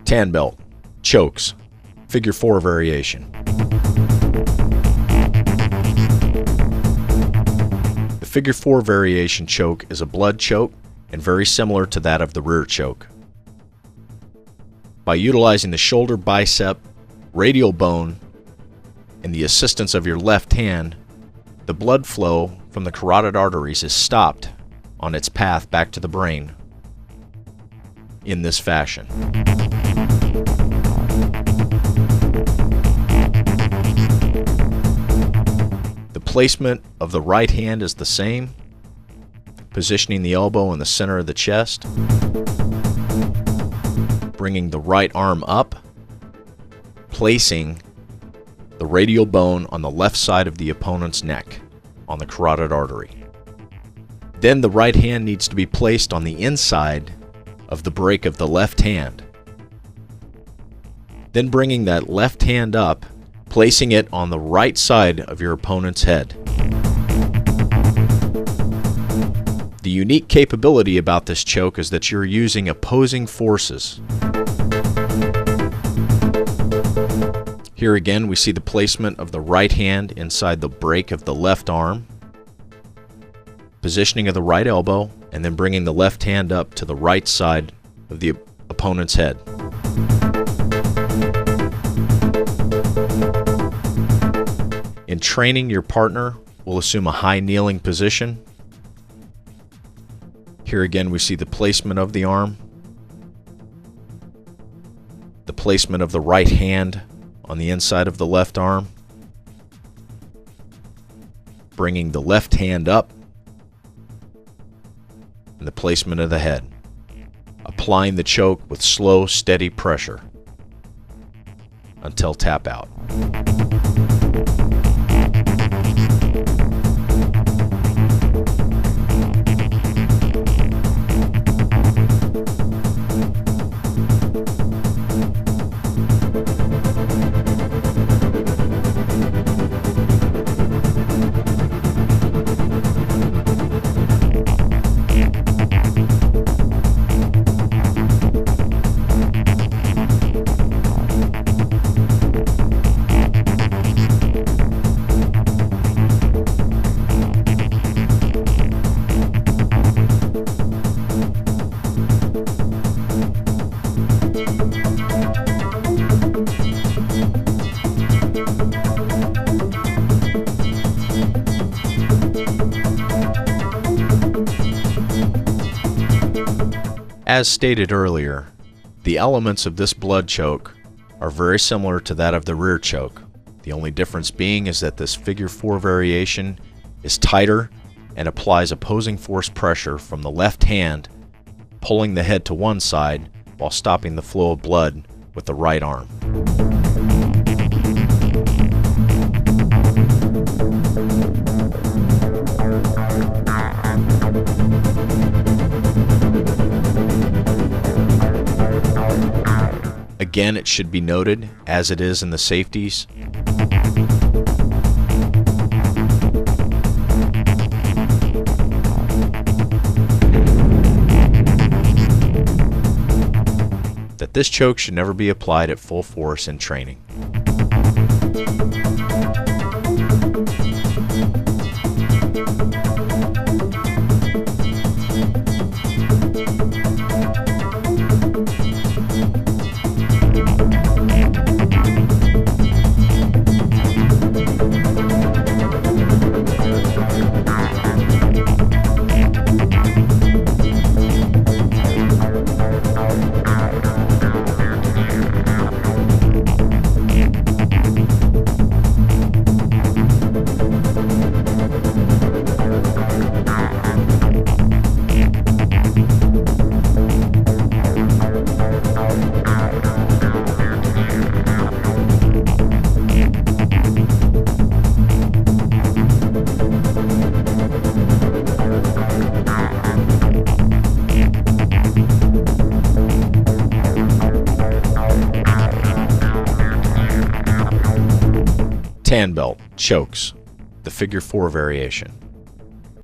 Tan belt, chokes, figure 4 variation. The figure 4 variation choke is a blood choke and very similar to that of the rear choke. By utilizing the shoulder, bicep, radial bone, and the assistance of your left hand, the blood flow from the carotid arteries is stopped on its path back to the brain in this fashion. The placement of the right hand is the same, positioning the elbow in the center of the chest, bringing the right arm up, placing the radial bone on the left side of the opponent's neck on the carotid artery. Then the right hand needs to be placed on the inside of the break of the left hand. Then bringing that left hand up, placing it on the right side of your opponent's head. The unique capability about this choke is that you're using opposing forces. Here again we see the placement of the right hand inside the break of the left arm, positioning of the right elbow, and then bringing the left hand up to the right side of the opponent's head. In training, your partner will assume a high kneeling position. Here again we see the placement of the arm, the placement of the right hand on the inside of the left arm, bringing the left hand up, and the placement of the head. Applying the choke with slow, steady pressure until tap out. As stated earlier, the elements of this blood choke are very similar to that of the rear choke. The only difference being is that this figure 4 variation is tighter and applies opposing force pressure from the left hand, pulling the head to one side while stopping the flow of blood with the right arm. Again, it should be noted, as it is in the safeties, that this choke should never be applied at full force in training. Tan belt, chokes, the figure 4 variation.